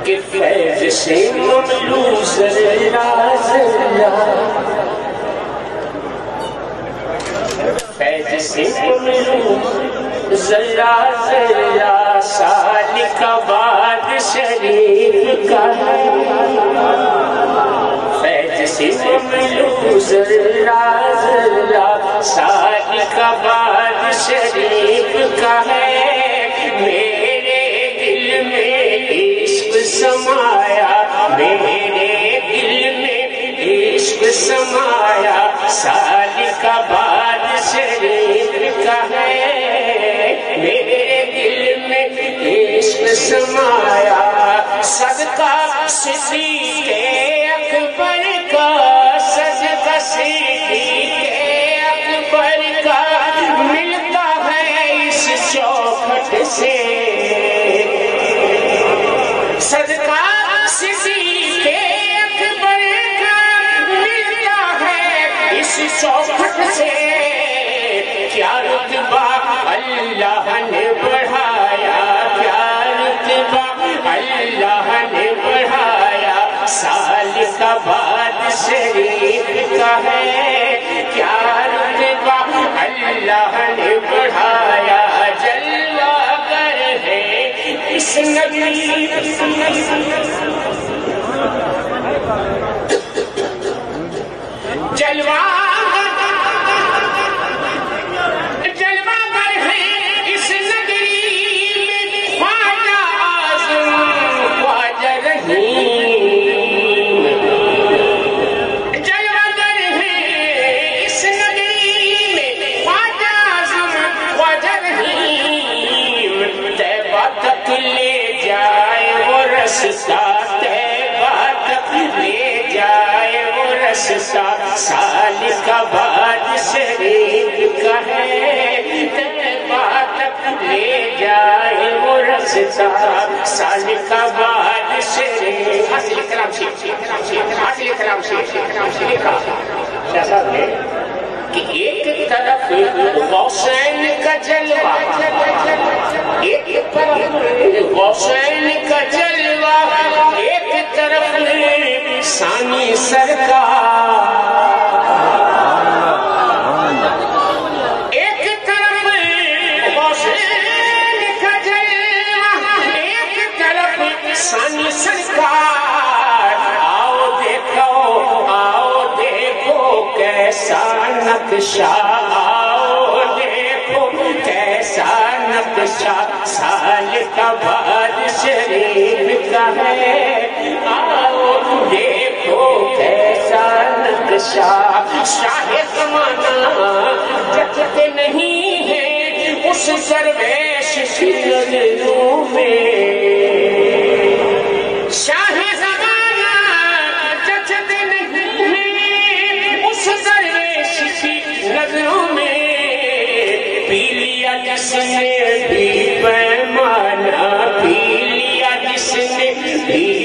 कि फैज से ममलू जरा जरा, फैज से ममलू जरा जरा, सालिकाबाद शरीफ का है। फैज से ममलू जरा जरा, सालिकाबाद शरीफ का है। मेरे दिल में इश्क समाया, मेरे दिल में इश्क समाया, सालिकाबाद शरीफ का है। मेरे दिल में इश्क समाया, सदका सिद्दीक़ अकबर का, सदका सिद्दीक़ अकबर का मिलता है इस चौखट से। सदका सिद्दीक़ अकबर का मिलता है इस चौखट से। क्या रुतबा अल्लाह ने बढ़ाया, क्या रुतबा अल्लाह ने बढ़ाया, सालिकाबाद शरीफ का है। क्या रुतबा अल्लाह ने बढ़ाया, जलवागर है इस नगरी, जलवागर है इस नगरी में, ख्वाजा आज़म ख्वाजा रहीम। जलवागर है इस नगरी में, ख्वाजा आज़म ख्वाजा रहीम। तैबा तक ले जाए वो रस्ता, तैबा तक ले जाए वो रस्ता, सालिकाबाद शरीफ का है। तैबा तक ले जाए वो रस्ता, सालिकाबाद शरीफ। हासिल कलाम शेख, हासिल कलाम शेख है कि एक तरफ गौसैन का जलवा, एक तरफ गौसैन का जलवा, एक तरफ सानी सरकार। एक तरफ गौसैन का जलवा, एक तरफ सानी सरकार। आओ देखो कैसा नक्शा, आओ देखो कैसा नक्शा, सालिकाबाद शरीफ का है। आओ देखो कैसा नक्शा, शाहे ज़माना जचते नहीं है उस दरवेश की नज़रों में। शाहे ज़माना जचते नहीं है उस दरवेश की नज़रों में। पी लिया जिसने भी पैमाना, पी लिया जिसने भी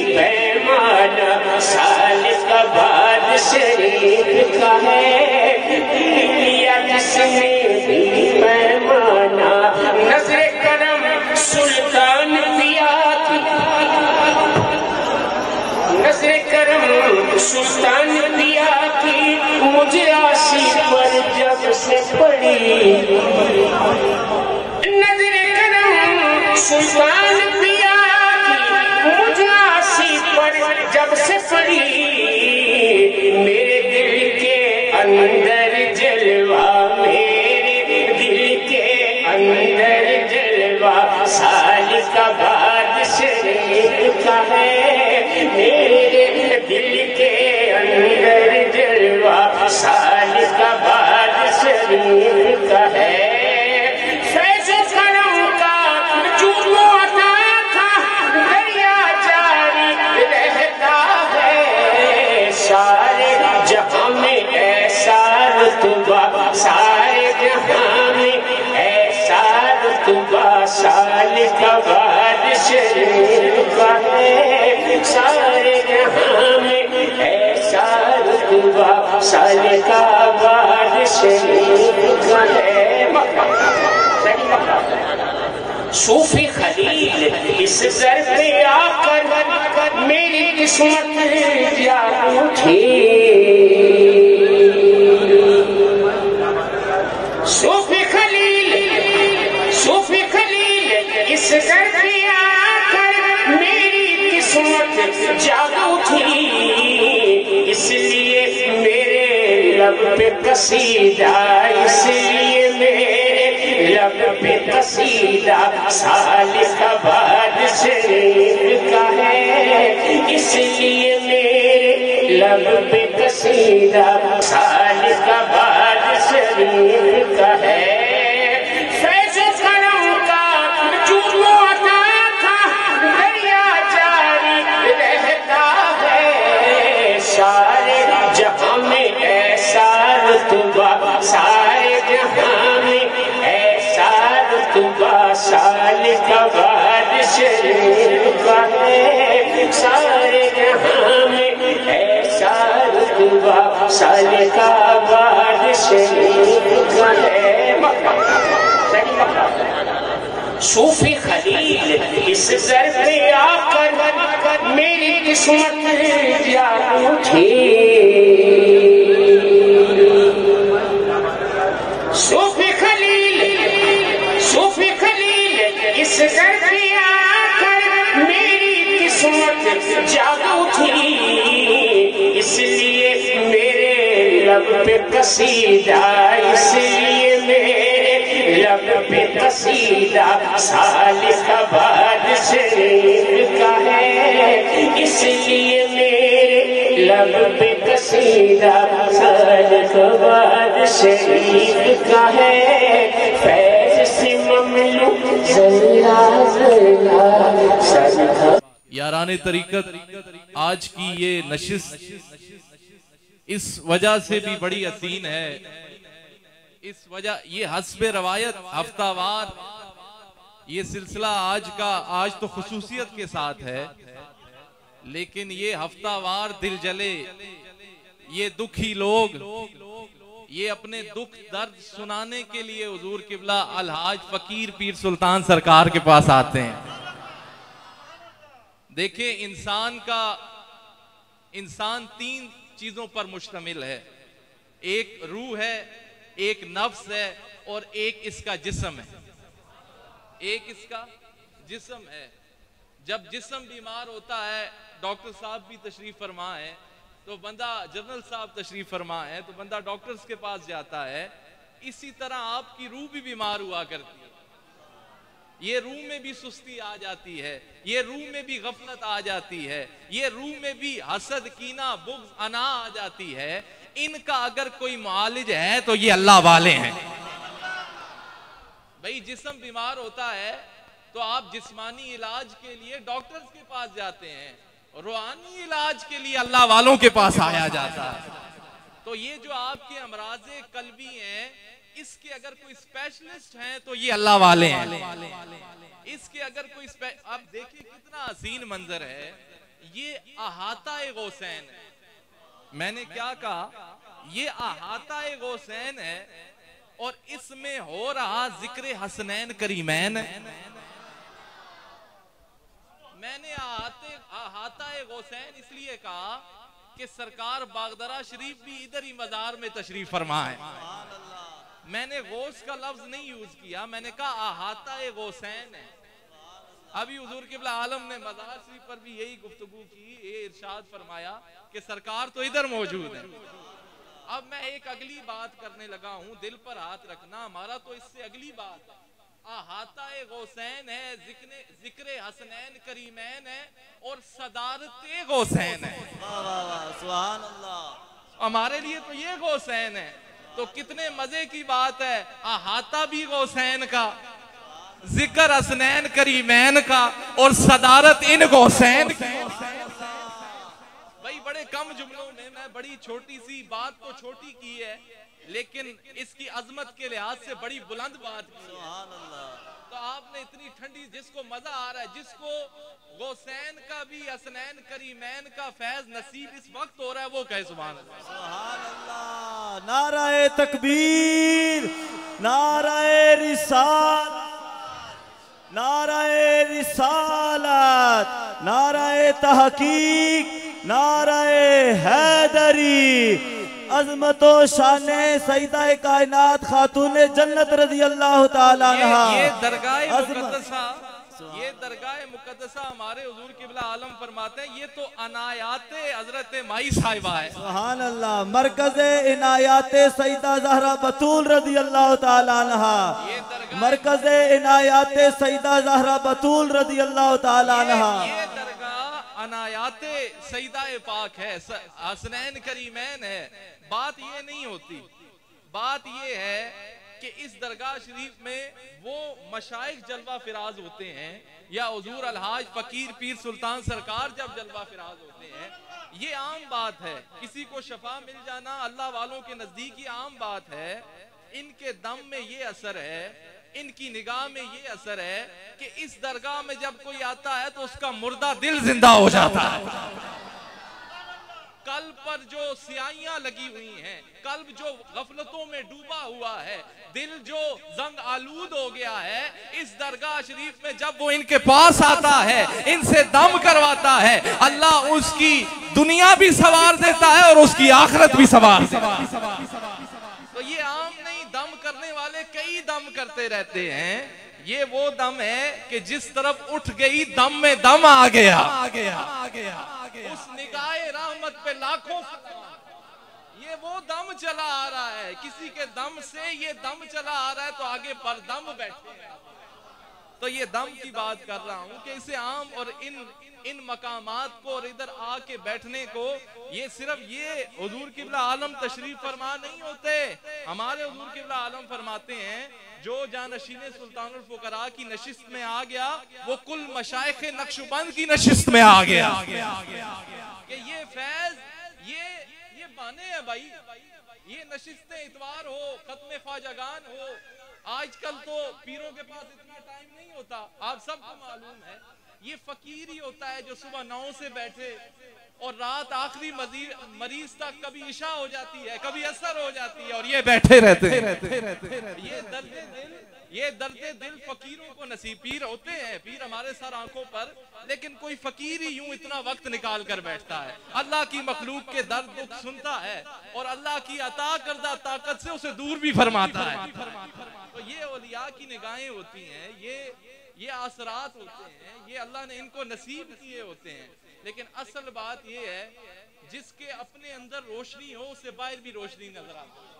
पैमाना, सालिकाबाद शरीफ का है। पी लिया जिसने भी पैमाना, नजरे करम सुल्तान पिया की, नजरे करम सुल्तान पिया की मुझे आशी पर जब से पड़ी। नजरे करम सुल्तान पिया की मुझे आशी पर जब से पड़ी। मेरे दिल के अंदर जलवा, मेरे दिल के अंदर जलवा, सालिकाबाद शरीफ का है। मेरे दिल के अंदर जलवा, सालिकाबाद शरीफ का है। फैज़ करम का जो अता था, दरिया जारी रहता है। सारे जहां में ऐसा रुतबा, सारे जहां में ऐसा रुतबा, सालिकाबाद शरीफ का है। सारे जहां में ऐसा रुतबा, सालिकाबाद शरीफ का है। सूफी खलील इस दर पे आकर किस्मत जादू थी। सूफी खलील इस घर पे आकर मेरी किस्मत जादू थी, इसलिए मेरे लब पे कसीदा, इसलिए मेरे लब पे कसीदा सालिकाबाद शरीफ का है, इसलिए मेरे लब पे कसीदा सालिकाबाद शरीफ का है। सारे जहां में ऐसा रुतबा, सारे जहां में ऐसा रुतबा सालिकाबाद शरीफ का है, सारे जहां में ऐसा रुतबा सालिकाबाद शरीफ का है। सूफी खलील इस दर पे आकर मेरी किस्मत जादू थी। सूफी खलील इस दर पे आकर मेरी किस्मत जादू थी, इसलिए मेरे लब पे कसीदा, इसलिए मेरे लब पे कसीदा सालिकाबाद शरीफ का है, इसलिए मेरे लब पे कसीदा सालिकाबाद शरीफ का है। फैज़ से ममलू ज़रा ज़रा याराने तरीक़त आज की ये नशिस्त इस वजह से भी बड़ी हसीन है, इस वजह ये हस्बे रवायत हफ्तावार ये सिलसिला आज तो खुसूसियत के साथ है, लेकिन ये हफ्तावार दिल जले, ये दुखी लोग ये अपने दुख दर्द सुनाने के लिए हुजूर किबला अलहाज फकीर पीर सुल्तान सरकार के पास आते हैं। देखिए इंसान तीन चीजों पर मुश्तमिल है, एक रूह है, एक नफ्स है और एक इसका जिस्म है, एक इसका जिस्म है। जब जिस्म बीमार होता है, डॉक्टर साहब भी तशरीफ फरमा है तो बंदा, जनरल साहब तशरीफ फरमा है तो बंदा डॉक्टर्स के पास जाता है, इसी तरह आपकी रूह भी बीमार हुआ करती है। ये रूह में भी सुस्ती आ जाती है, ये रूह में भी गफलत आ जाती है, ये रूह में भी हसद कीना बुग़्ज़ अना आ जाती है। इनका अगर कोई मुआलिज है तो ये अल्लाह वाले हैं। भाई जिस्म बीमार होता है तो आप जिस्मानी इलाज के लिए डॉक्टर्स के पास जाते हैं, रूहानी इलाज के लिए अल्लाह वालों के पास आया जाता है। तो ये जो आपके अमराज़े कल्बी हैं, इसके अगर कोई स्पेशलिस्ट हैं तो ये अल्लाह वाले हैं। इसके अगर कोई आप देखिए कितना हसीन मंजर है, ये अहाता-ए गौसैन है। मैंने क्या कहा, ये अहाता-ए गौसैन है और इसमें हो रहा जिक्र हसनैन करीमैन। मैंने अहाता-ए गौसैन इसलिए कहा कि सरकार बागदरा शरीफ भी इधर ही मजार में तशरीफ फरमा है। मैंने गौस का लफ्ज नहीं यूज किया, मैंने कहा अहाता-ए गौसैन है। अभी हुजूर किबला आलम ने मजार शरीफ पर भी यही गुफ्तगू की, ये इरशाद फरमाया कि सरकार तो इधर मौजूद है। अब मैं एक अगली बात करने लगा हूं, दिल पर हाथ रखना, हमारा तो इससे अगली बात अहाता-ए गौसैन है, जिक्र हसनैन करीमैन है और सदारत-ए गौसैन है। सुभान अल्लाह। हमारे लिए तो ये गौसैन है, तो कितने मजे की बात है, अहाता भी गौसैन का, जिक्र हसनैन करीमैन का और सदारत इन गौसैन की। भाई बड़े कम जुमलों में मैं बड़ी छोटी सी बात तो छोटी की है, लेकिन इसकी अजमत के लिहाज से बड़ी बुलंद बात की है। तो आपने इतनी ठंडी, जिसको मजा आ रहा है, जिसको गौसैन का भी हसनैन करीमैन का फैज नसीब इस वक्त हो रहा है, वो कहे सुभान अल्लाह। सुभान अल्लाह। नाराए तकबीर, नाराए रिसालत, नाराए रिसालत। नाराए तहकीक, नाराए हैदरी। अज़मतो शाने सईदा कायनात खातून जन्नत रज़ी अल्लाह ताला अन्हा। ये दरगाह मुकद्दसा हमारे हुजूर किबला आलम फरमाते हैं, ये तो अनायाते हजरत माई साहिबा है। सुभान अल्लाह। मरकज़े इनायाते सईदा ज़हरा बतूल रज़ी अल्लाह ताला अन्हा। मरकज़े इनायाते सईदा ज़हरा बतूल रज़ी अल्लाह ताला अन्हा। ये दरगाह अनायाते सईदा पाक है, हसनैन करीमैन है। बात ये नहीं होती, बात ये है कि इस दरगाह शरीफ में वो मशाइख जलवा फिराज होते हैं या हुजूर अलहाज फकीर पीर सुल्तान सरकार जब जलवा फिराज होते हैं, ये आम बात है। किसी को शफा मिल जाना अल्लाह वालों के नजदीक ही आम बात है। इनके दम में ये असर है, इनकी निगाह में ये असर है कि इस दरगाह में जब कोई आता है तो उसका मुर्दा दिल जिंदा हो जाता है। कल्ब पर जो सियाहियां लगी हुई हैं, कल्ब जो गफलतों में डूबा हुआ है, दिल जो जंग आलूद हो गया है, इस दरगाह शरीफ में जब वो इनके पास आता है, इनसे दम करवाता है, अल्लाह उसकी दुनिया भी सवार देता है और उसकी आखिरत भी सवार देता है। तो ये आम नहीं, दम करने वाले कई दम करते रहते हैं। ये वो दम है कि जिस तरफ उठ गई दम में दम आ गया। उस निगाहे रहमत पे लाखों, ये वो दम चला आ रहा है। किसी के दम से ये दम चला आ रहा है तो आगे पर दम बैठे हैं। तो ये दम की बात कर रहा हूं कि इसे आम और इन मकामात को और इधर आके बैठने को, ये सिर्फ ये हुजूर किबला आलम तशरीफ फरमा नहीं होते। हमारे हुजूर किबला आलम फरमाते हैं, जो जानशीने सुल्तानुल फुकरा की नशिस्त में आ गया वो कुल मशाइख नक्शबंद की नशिस्त में आ गया। कि ये फैज, ये बाने हैं भाई। ये नशिस्तें इतवार हो, खत्म ख्वाजागान हो, आजकल तो पीरों के पास इतना टाइम नहीं होता, आप सबको मालूम है। ये फकीर ही होता है जो सुबह 9 से बैठे और रात आखिरी मरीज तक, कभी इशा हो जाती है, कभी असर हो जाती है और ये बैठे रहते हैं। ये दर्दे दिल फकीरों को नसीब। पीर होते हैं, पीर हमारे सर आंखों पर, लेकिन कोई फकीर ही यूं इतना वक्त निकाल कर बैठता है, अल्लाह की मखलूक के दर्द दुख सुनता है और अल्लाह की अता करदा ताकत से उसे दूर भी फरमाता है। तो ये औलिया की निगाहें होती हैं, ये आसरात होते हैं, ये अल्लाह ने इनको नसीब किए होते हैं। लेकिन असल बात ये है, जिसके अपने अंदर रोशनी हो उसे बाहर भी रोशनी नजर आती है।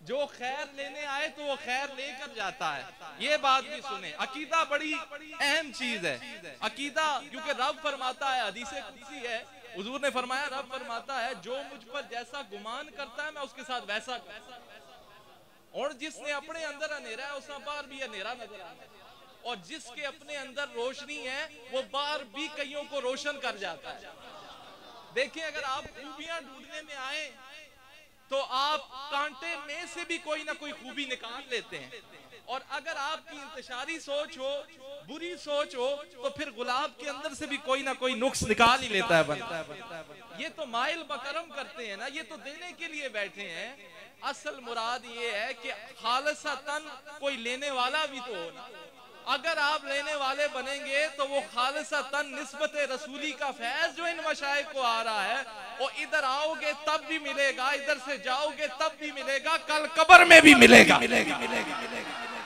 जो खैर लेने आए तो वो खैर लेकर जाता है। ये बात भी सुने, अकीदा बड़ी अहम चीज है। अकीदा, क्योंकि रब फरमाता है, हदीसे कुदसी है, हुजूर ने फरमाया, रब फरमाता है, जो मुझ पर जैसा गुमान करता है मैं उसके साथ वैसा करता हूं। और जिसने अपने अंदर अंधेरा है उसका बाहर भी अंधेरा नजर आता है, और जिसके अपने अंदर रोशनी है वो बाहर भी कईयों को रोशन कर जाता है। देखिए, अगर आप खूबियां ढूंढने में आए तो आप कांटे में से भी कोई ना कोई खूबी निकाल लेते हैं, और अगर आपकी इंतशारी सोच हो, बुरी सोच हो, तो फिर गुलाब के अंदर से भी कोई ना कोई नुक्स निकाल ही लेता है बंदा। ये तो माइल बकरम करते हैं ना, ये तो देने के लिए बैठे हैं। असल मुराद ये है कि खालिसतन कोई लेने वाला भी तो हो ना। अगर आप लेने वाले बनेंगे तो वो खालिसतन निस्बत रसूली का फैज जो इन मशाइख को आ रहा है, वो इधर आओगे तब भी मिलेगा, इधर से जाओगे तब भी मिलेगा, कल कब्र में भी मिलेगा।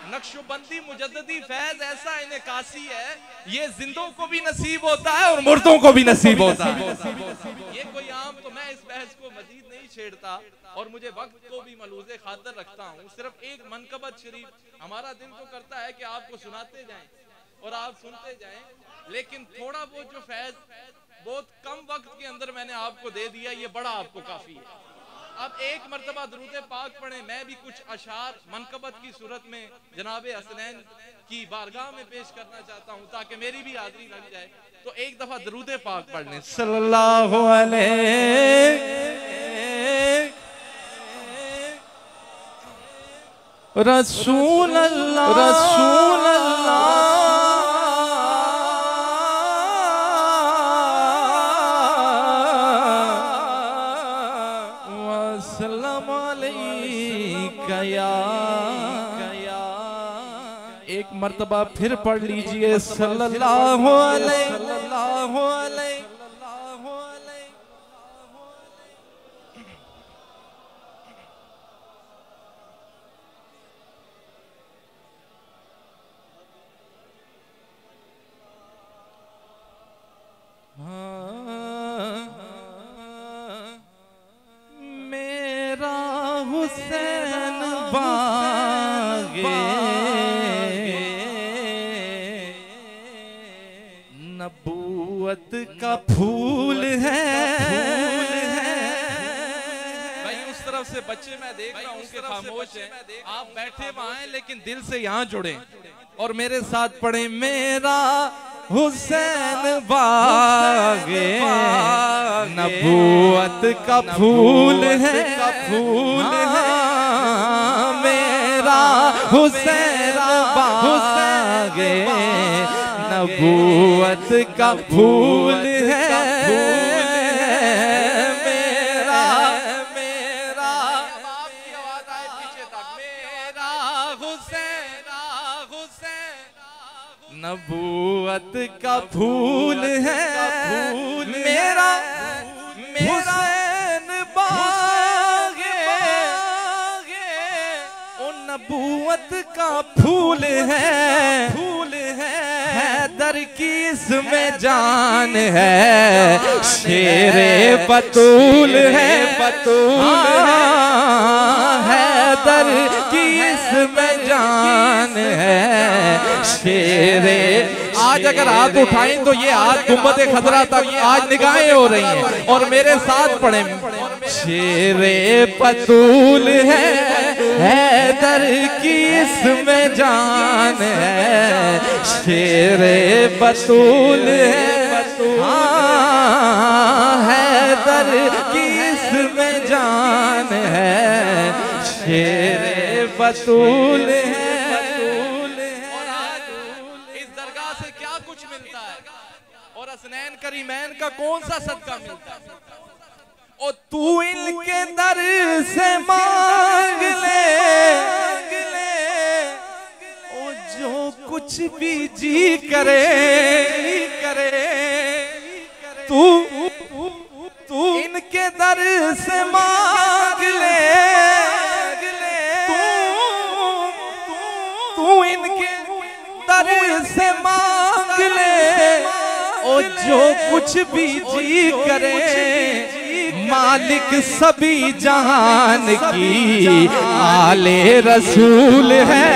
नक्शबंदी मुजद्ददी फैज ऐसा इनकासी है, ये जिंदों को भी नसीब होता है और मुर्दों को भी नसीब होता है। ये कोई आम, तो मैं इस बहस को मजीद नहीं छेड़ता और मुझे वक्त को भी मलूज़े खातर रखता हूँ। सिर्फ एक मनकबत शरीफ, हमारा दिल तो करता है कि आपको सुनाते जाएं और आप सुनते जाएं, लेकिन थोड़ा बहुत जो फैज बहुत कम वक्त के अंदर मैंने आपको दे दिया, ये बड़ा आपको काफी है। अब एक मर्तबा दरूद पाक पढ़े, मैं भी कुछ अशार मनकबत की सूरत में जनाबे हसनैन की बारगाह में पेश करना चाहता हूँ ताकि मेरी भी हाज़िरी लग जाए। तो एक दफा दरूद पाक पढ़ लें, सल्लल्लाहु अलैहि रसूल अल्लाह, रसूल अल्लाह, मर्तबा फिर पढ़ लीजिए सल्लल्लाहु अलैहि। मेरा हुसैन बागे नबूवत का फूल है। भाई उस तरफ से बच्चे मैं देख रहा हूँ कि खामोश हैं, आप बैठे वहां हैं लेकिन दिल से यहाँ जुड़े और मेरे साथ पढ़े मेरा हुसैन बागे नबूवत का फूल है, मेरा हुसैन बागे नबूवत का फूल है, मेरा आपकी आवाज आए पीछे तक, मेरा हुसैन नबूवत का फूल है, मेरा हुसैन बागे ओ नबूवत का फूल है, हैदर की इसमें जान है, शेरे बतूल है, हैदर की इसमें जान है, शेरे। आज अगर हाथ उठाएं तो ये हाथ गुम्बद खजरा तक आज निगाहें हो रही हैं और मेरे साथ पढ़े शेरे बतूल है, हैदर की इसमें जान है, शेरे बतूल है, हैदर की इसमें जान है, शेरे बतूल है। और हसनैन करीमैन का कौन सा सदका मिलता है? और तू इनके दर से मांग ले, ओ जो कुछ भी जी करे, तू इनके दर से मांग ले, तू इनके दर से मांग ले, ओ जो कुछ भी जी करे, मालिक सभी जहान की आले रसूल है,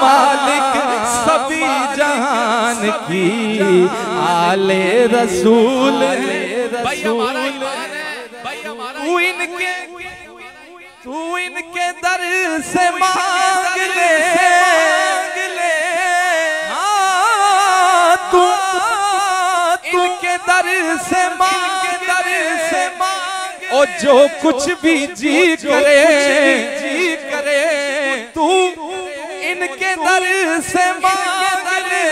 मालिक सभी जहान की आले रसूल है, तू इनके दर से मांग ले, इनके दर से मांग, और जो कुछ भी जी करे, तू इनके दर से मांग ले,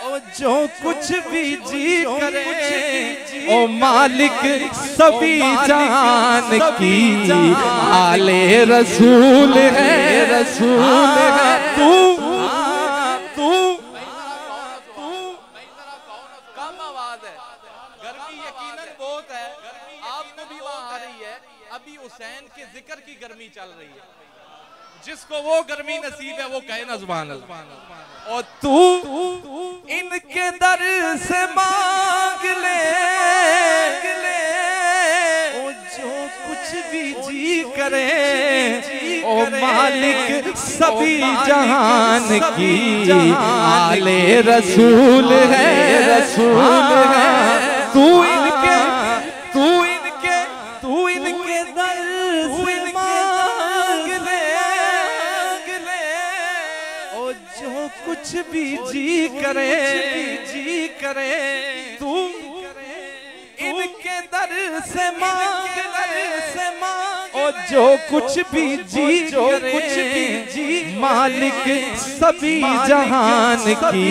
और जो कुछ भी जी करे, ओ मालिक सभी जहान की आले रसूल है, तू हुसैन के जिक्र की गर्मी चल रही है, जिसको वो गर्मी नसीब है वो कहे ना सुभान अल्लाह। और तू इनके दर से मांग ले, ओ जो कुछ भी जी करे, ओ मालिक सभी जहान की आले रसूल है, तू इनके दर से मांग ले, ओ जो कुछ भी जी करे, तू इनके दर से मांग, ओ जो कुछ भी जी करे, मालिक सभी जहान की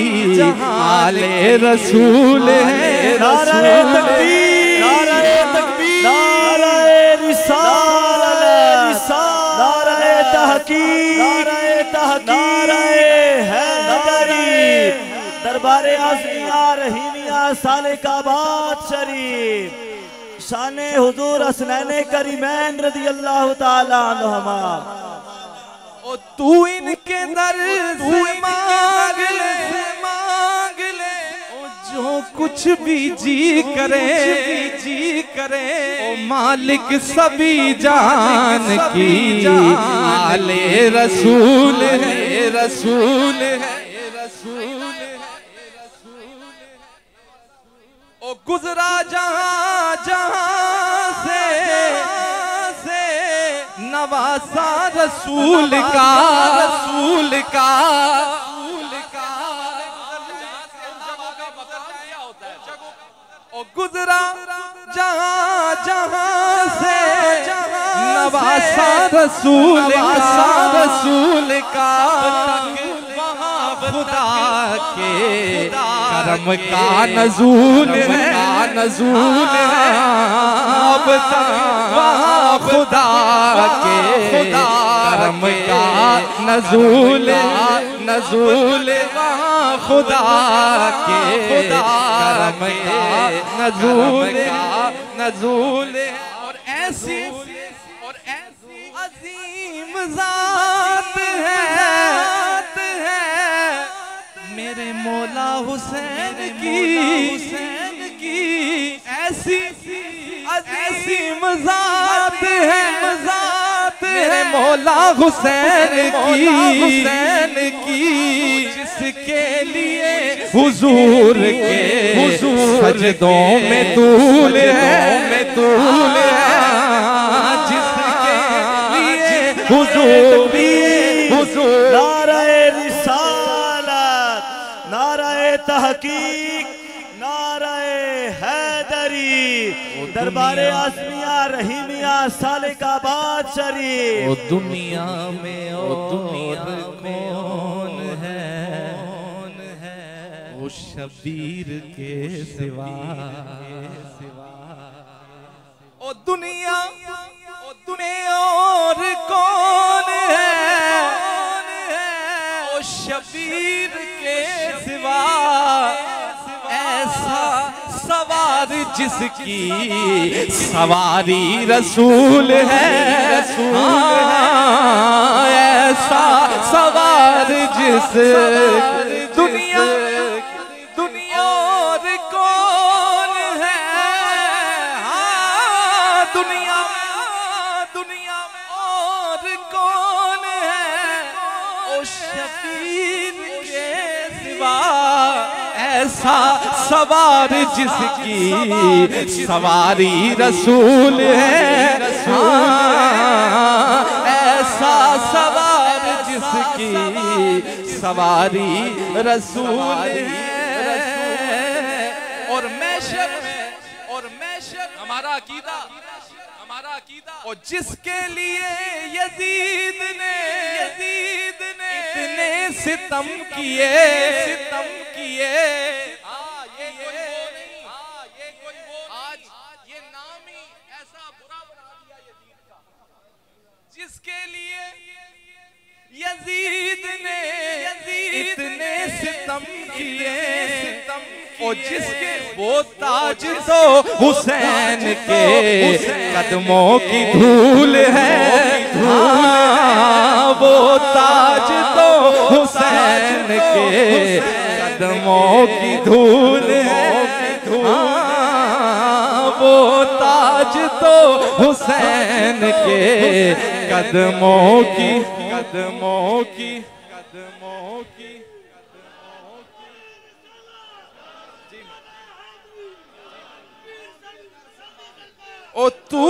आले रसूल है, नारे तकबीर, नारे तकबीर, नारे रिसालत, नारे तहकीक, नारे हैदरी, दरबारे आज़मिया रहीमिया सालिकाबाद शरीफ, शाने हुजूर हसनैन करीमैन रज़ी अल्लाह ताला अन्हुमा। ओ तू इनके दर से मांग ले, मांग ले, ओ जो कुछ भी जी करे, जी करे, ओ मालिक सभी जान की, आले रसूल है, रसूल है, रसूल है। ओ गुजरा जहां जहां से नवासा रसूल का, रसूल का, ओ गुजरा जहां जहां से नवासा रसूल का, रसूल का, खुदा के करम का नज़ूल है, नज़ूल है। अब तक वहाँ खुदा के करम का नज़ूल, नज़ूल, वहाँ खुदा के करम का नज़ूल, नज़ूल। और ऐसी अजीम ज़ात है मेरे मौला हुसैन की, हुसैन की। ऐसी अजीम ज़ात है, ज़ात मेरे मौला हुसैन की, हुसैन की, जिसके लिए हुजूर के सजदों में तूल है, में तूल है, जिसके लिए हुजूर की, हुजूर। नारे रिसालत, नारे तहकीक, नारे हैदरी, दरबारे आज़मिया रहीमिया सालिकाबाद शरीफ। ओ दुनिया में और कौन है वो शबीर के सिवा, ओ दुनिया और कौन है ओ शबीर के सिवा, ऐसा सवार जिसकी सवारी रसूल है, ऐसा सवार जिस दुनिया और कौन है, दुनिया में और कौन है ओ शबीर के सिवा, ऐसा सवार जिसकी सवारी रसूल है, ऐसा सवार जिसकी सवारी रसूल है। और मैशर हमारा अकीदा, और जिसके लिए यजीद ने इतने सितम किए, आज ये नाम ही ऐसा बुरा बना दिया यजीद का, जिसके लिए यजीद ने इतने सितम किए, और जिसके वो ताज तो हुसैन के कदमों की धूल है, वो ताज तो हुसैन के कदमों की धूल है, वो ताज तो हुसैन के कदमों की ओ तू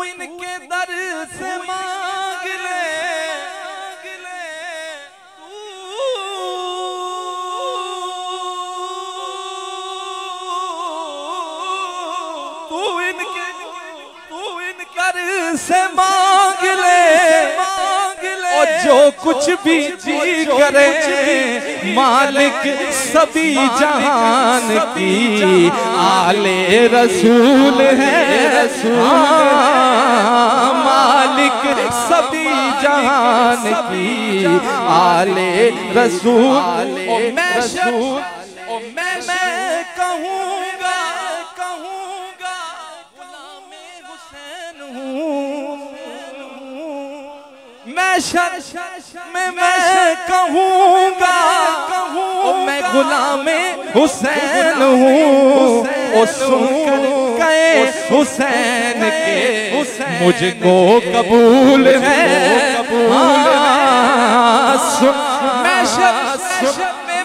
इनके दर से मांग ले, तू इनके दर से मांग ले, और जो कुछ भी जी करे, मालिक सभी जहान की आले रसूल है। हाँ, मालिक सभी जहान की आले रसूल। मैं कहूँगा गुलामे हुसैन हूँ। मैं कहूँगा मैं गुलामे हुसैन हूँ। ओ सुन गए हुसैन के मुझको कबूल है। सुन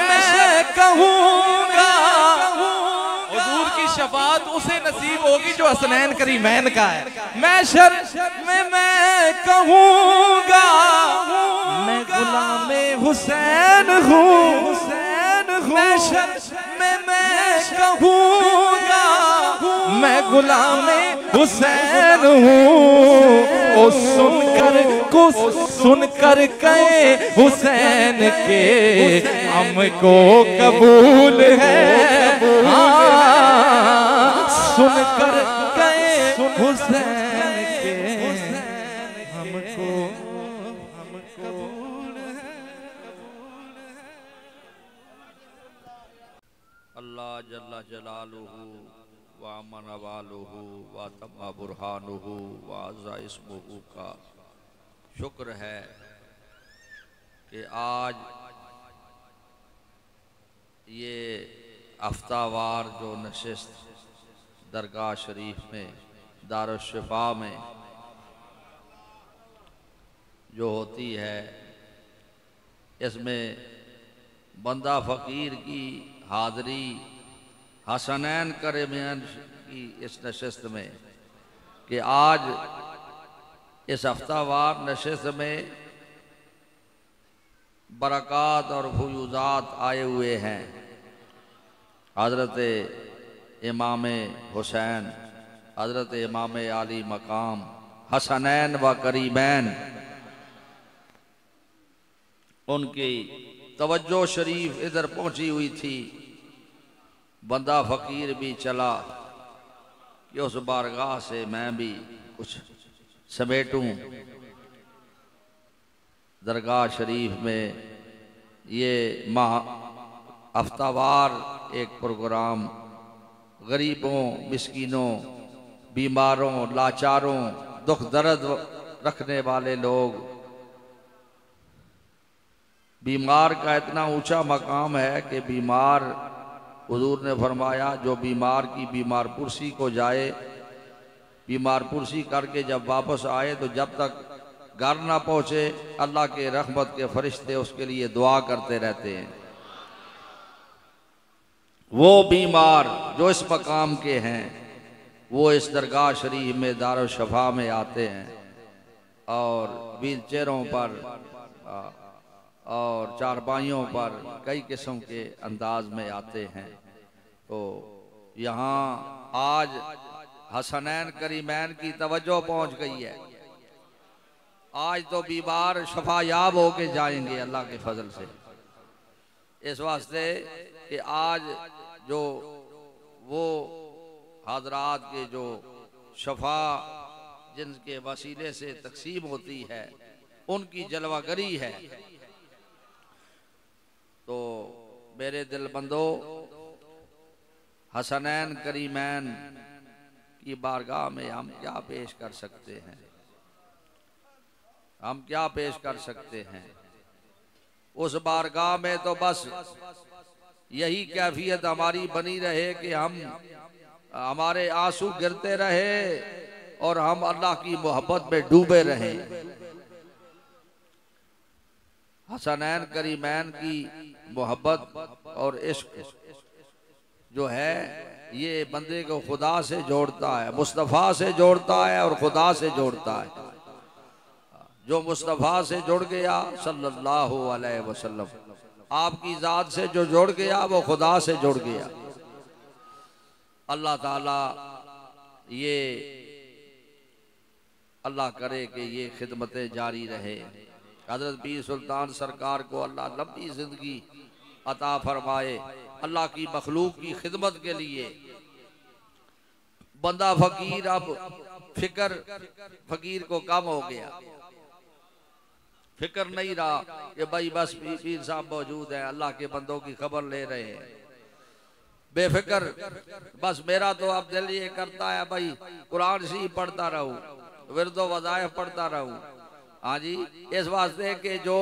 मैं कहूँगा हुजूर की शफाअत उसे नसीब होगी जो हसनैन करीमैन का है। मैं कहूँगा मैं गुलामे हुसैन हूँ। मैं कहूँगा मैं गुलामे हुसैन हूँ। ओ सुनकर कहे हुसैन के हमको कबूल है। सुनकर कहे हुसैन के हमको कबूल है। अल्लाह जल्ला जलालुहु व अमन वालुहु व तम्मा बुरहानुहु व अज़्ज़ा इस्मुहु का शुक्र है कि आज ये हफ्तावार जो नशिस्त दरगाह शरीफ में दारुश्शिफा में जो होती है, इसमें बंदा फ़कीर की हाज़री हसनैन करीमैन की इस नशिस्त में कि आज इस हफ्तावार नशिस्त में बरक़ात और फयूज़ात आए हुए हैं। हज़रत इमाम हुसैन, हज़रत इमाम आली मकाम हसनैन व करीमैन, उनकी तवज्जो शरीफ इधर पहुंची हुई थी। बंदा फ़कीर भी चला कि उस बारगाह से मैं भी कुछ समेटूं। दरगाह शरीफ में ये हफ्तावार एक प्रोग्राम गरीबों, मिस्कीनों, बीमारों, लाचारों, दुख दर्द रखने वाले लोग, बीमार का इतना ऊंचा मकाम है कि बीमार, हुजूर ने फरमाया जो बीमार की बीमार पुरसी को जाए, बीमार पुरसी करके जब वापस आए तो जब तक घर ना पहुँचे अल्लाह के रहमत के फरिश्ते उसके लिए दुआ करते रहते हैं। वो बीमार जो इस मकाम के हैं वो इस दरगाह शरीफ में दारुश्शफा में आते हैं और व्हील चेयरों पर और चारपाइयों पर कई किस्म के अंदाज में आते हैं। तो यहाँ आज हसनैन करीमैन की तवज्जो पहुँच गई है। आज तो बीमार शफायाब होके जाएंगे अल्लाह के फजल से। इस वास्ते कि आज जो वो हाजरात के जो शफा जिनके वसीले से तकसीम होती है उनकी जलवागरी है। तो मेरे दिलबंदो, हसनैन करीमैन की बारगाह में हम क्या पेश कर सकते हैं? हम क्या पेश कर सकते हैं? उस बारगाह में तो बस यही कैफियत हमारी बनी रहे कि हम हमारे आंसू गिरते रहे और हम अल्लाह की मोहब्बत में डूबे रहें। हसनैन करीमैन की मोहब्बत और इश्क जो है ये बंदे को खुदा से जोड़ता है, मुस्तफ़ा से जोड़ता है और खुदा से जोड़ता है। जो मुस्तफ़ा से जुड़ गया सल्लल्लाहु अलैहि वसल्लम, आपकी ज़ात से जो जुड़ गया वो खुदा से जुड़ गया। अल्लाह ताला ये अल्लाह करे कि ये खिदमतें जारी रहे। हजरत पीर सुल्तान सरकार को अल्लाह लंबी जिंदगी अता फरमाए। अल्लाह की मखलूक की खिदमत के लिए बंदा फकीर, अब फिक्र फकीर को कम हो गया, फिक्र नहीं रहा कि भाई बस पीर साहब मौजूद है, अल्लाह के बंदों की खबर ले रहे हैं, बेफिक्र। बस मेरा तो अब दिल ये करता है भाई कुरान सी पढ़ता रहूं, विरदो वज़ाइफ पढ़ता रहूं। हाँ जी, इस वास्ते कि जो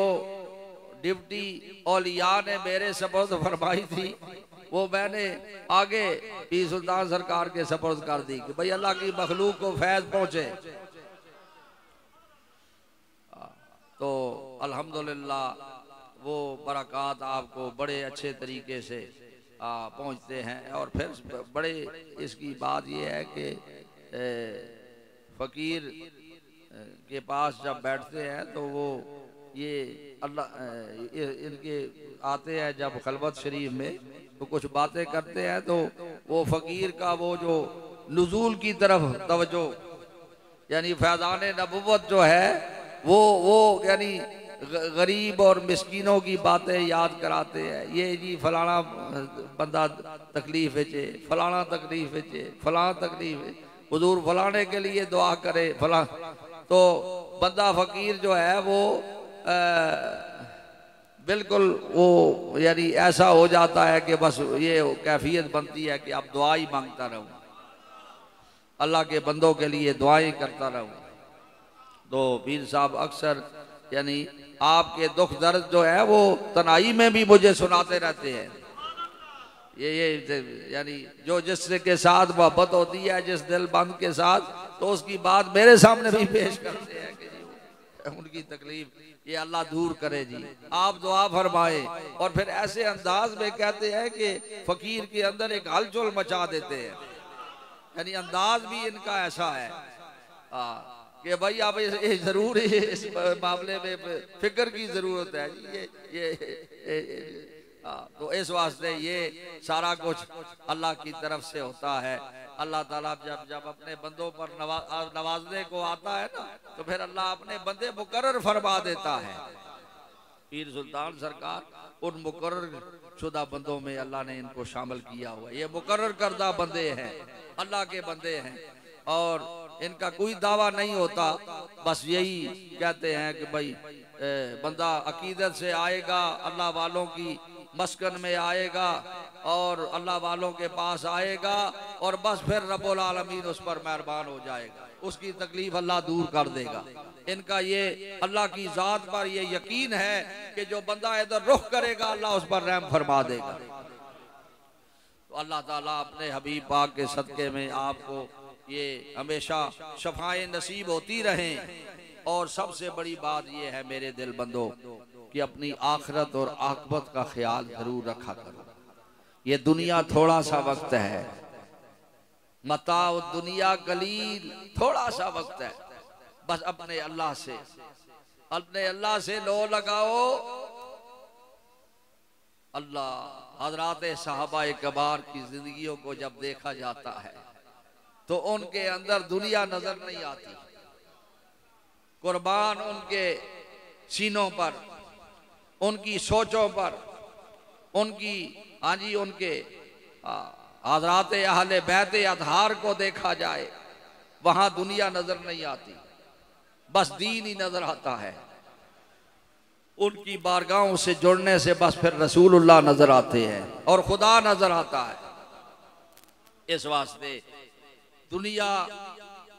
डिप्टी औलिया ने मेरे सपुर्द फरमाई थी वो मैंने आगे पीर सुल्तान सरकार के सपुर्द कर दी कि भाई अल्लाह की मखलूक को फैज पहुंचे। तो अल्हम्दुलिल्लाह वो बरक़ात आपको बड़े अच्छे तरीके से पहुंचते हैं। और फिर बड़े इसकी बात ये है कि फकीर के पास जब बैठते हैं तो वो ये अल्लाह इनके आते हैं जब खलवत शरीफ में तो कुछ बातें करते हैं तो वो फकीर का वो जो नुज़ूल की तरफ तवज्जो यानी फैज़ान नबुव्वत जो है वो यानी गरीब और मिस्कीनों की बातें याद कराते हैं। ये जी फलाना बंदा तकलीफ है, फलाना तकलीफ है, फलाना तकलीफ है, हुजूर फलाने के लिए दुआ करे फला। तो बंदा फकीर जो है वो बिल्कुल वो यानी ऐसा हो जाता है कि बस ये कैफियत बनती है कि अब दुआ ही मांगता रहूं, अल्लाह के बंदों के लिए दुआएं करता रहूं। तो पीर साहब अक्सर यानी आपके दुख दर्द जो है वो तनाई में भी मुझे सुनाते रहते हैं। ये यानी जो जिससे के साथ मोहब्बत होती है, जिस दिल बंद के साथ, तो उसकी बात मेरे सामने भी पेश करते हैं कि जी उनकी तकलीफ ये अल्लाह दूर करे जी, आप दुआ फरमाए। और फिर ऐसे अंदाज में कहते हैं कि फकीर के अंदर एक हलचल मचा देते हैं, यानी अंदाज भी इनका ऐसा है कि भाई आप ये जरूर इस मामले में फिक्र की जरूरत है ये तो इस वास्ते ये सारा कुछ अल्लाह की तरफ से होता है। अल्लाह ताला जब अपने बंदों पर नवाजने को आता है ना तो फिर अल्लाह अपने बंदे मुकर्रर फरमा देता है। पीर सुल्तान सरकार उन मुकर्रर शुदा बंदों में अल्लाह ने इनको शामिल किया हुआ है। ये मुकर्रर करदा बंदे हैं, अल्लाह के बंदे हैं और इनका कोई दावा नहीं होता, बस यही कहते हैं कि भाई बंदा अकीदत से आएगा, अल्लाह वालों की मस्कन में आएगा और अल्लाह वालों के पास आएगा और बस फिर रब्बुल आलमीन उस पर मेहरबान हो जाएगा, उसकी तकलीफ अल्लाह दूर कर देगा। इनका ये अल्लाह की जात पर ये यकीन है कि जो बंदा इधर रुख करेगा अल्लाह उस पर रहम फरमा देगा। तो अल्लाह ताला अपने हबीब पाक के सदके में आपको ये हमेशा शफाएं नसीब होती रहें। और सबसे बड़ी बात ये है मेरे दिल बंदो कि अपनी आखिरत और आक़िबत का ख्याल जरूर रखा करो। ये दुनिया थोड़ा सा वक्त है, मताउ दुनिया कलील, थोड़ा सा वक्त है, बस अपने अल्लाह से लो लगाओ। अल्लाह हज़रात सहाबा कबार की जिंदगियों को जब देखा जाता है तो उनके अंदर दुनिया नजर नहीं आती, कुर्बान उनके सीनों पर, उनकी सोचों पर, उनकी उनके हज़रात अहले बैत अतहार को देखा जाए वहां दुनिया नजर नहीं आती, बस दीन ही नजर आता है। उनकी बारगाहों से जुड़ने से बस फिर रसूलुल्लाह नजर आते हैं और खुदा नजर आता है। इस वास्ते दुनिया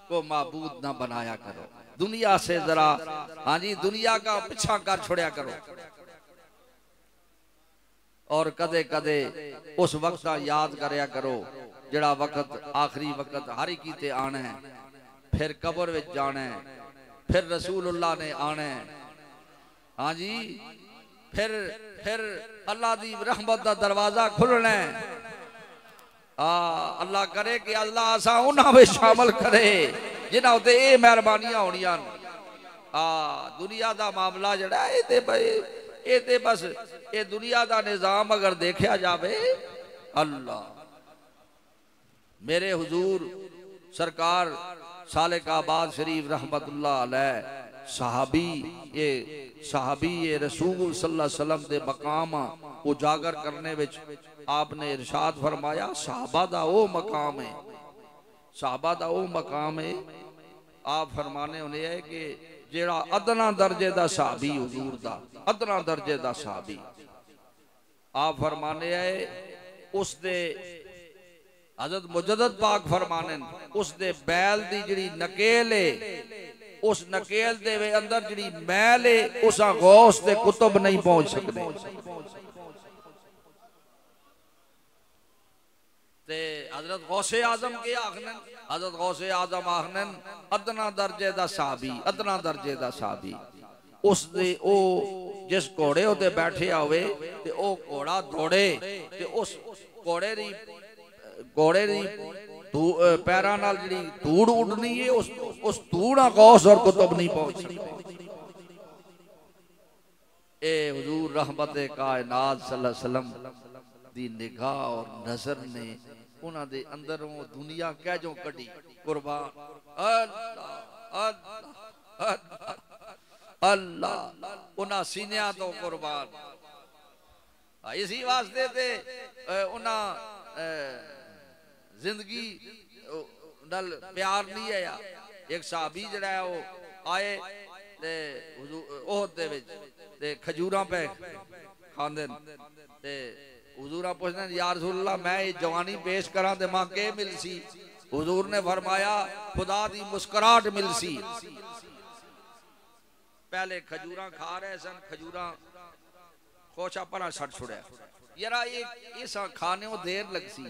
को माबूद ना बनाया करो, दुनिया से जरा दुनिया का पीछा कर छोड़या करो। और कदे कदे उस वक्त का याद करया करो जड़ा वक्त आखिरी वक्त हर एक ते आना है, फिर कब्र विच जाना है, फिर रसूलुल्लाह ने आना है। हाँ जी, फिर अल्लाह दी रहमत दा दरवाजा खुलना है। अल्लाह करे कि अल्लाह असा उन्हां में शामिल करे जिन्हां उत्ते ये मेहरबानियां होनियां। दुनिया दा मामला जड़ा ये ते बस ये दुनिया दा निजाम अगर देखा जाए, अल्लाह मेरे हुजूर सरकार सालिकाबाद शरीफ रहमतुल्लाह अलैह सहाबी ये रसूल सल्लल्लाहु अलैहि वसल्लम दे मकाम उजागर करने विच आपने इरशाद फरमाया सहाबा दा ओ मकाम है, सहाबा दा ओ मकाम है। आप फरमाने होने है कि जेड़ा अदना दर्जे दा सहाबी हुजूर दा अदना दर्जे दा सहाबी, आप फरमाने है उस दे हज़रत मुजद्दिद पाक फरमाने उस दे बैल दी जिहड़ी नकेल है उस नकेल दे अंदर जिहड़ी मैल है उस गौस दे कुतुब नहीं पहुंच सकते। ते हजरत गौसे आजम के आखनन, हजरत गौसे आजम आखनन अदना दर्जे दा साहबी, अदना दर्जे दा साहबी उस दे ओ जिस घोड़े उत्ते बैठे होवे ते ओ घोड़ा दौड़े ते उस घोड़े दी पैरां नाल जिहड़ी धूड़ उड़नी है उस धूड़ा गौस और कुतुब नहीं पहुंच सकती। ए हुजूर रहमत कायनात सल्लल्लाहु अलैहि वसल्लम दी निगाह और नजर ने उन्हां दे अंदरों दुनिया कहजों कढ़ी कुर्बान अल्लाह अल्लाह अल्लाह उन्हां सीनिया तो कुर्बान। इसी वास्ते ते उन्हां जिंदगी नाल प्यार नहीं आया। एक साहबी जड़ा है वो आए ते ओहद दे विच ते खजूरां पे खांदे ते हुजूर पुछदे या रसूलल्लाह मैं ये जवानी पेश करा ते मां के मिलसी। हुजूर ने फरमाया खुदा दी मुस्कुराहट मिलसी। पहले खजूरां खा रहे सन, खजूरां खोचा परा छड़ छुड़िया यारा ये खाने देर लगसी,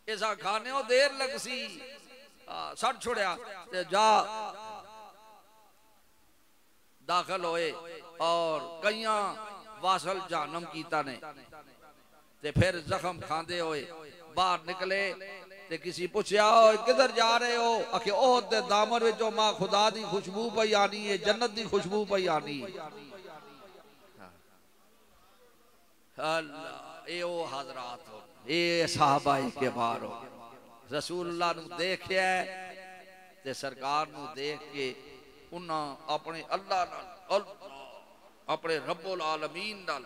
ऐसा खाने देर लगसी छड़ छुड़िया ते जा दाखिल होए और कईयां वासल जानम कीता ने ते फिर जख्म खांदे होए बाहर निकले ते किसी पूछया किधर जा रहे हो, आखे ओहद दे दामन विचों मां खुदा दी खुशबू पई आनी है, जन्नत दी खुशबू पई आनी है। अल्लाह ए ओ हजरात हो, ए सहाबा के बार हो रसूलुल्लाह नु देखिया ते सरकार नु देख के उन्हां अपने अल्लाह नाल अपने रब्बुल आलमीन नाल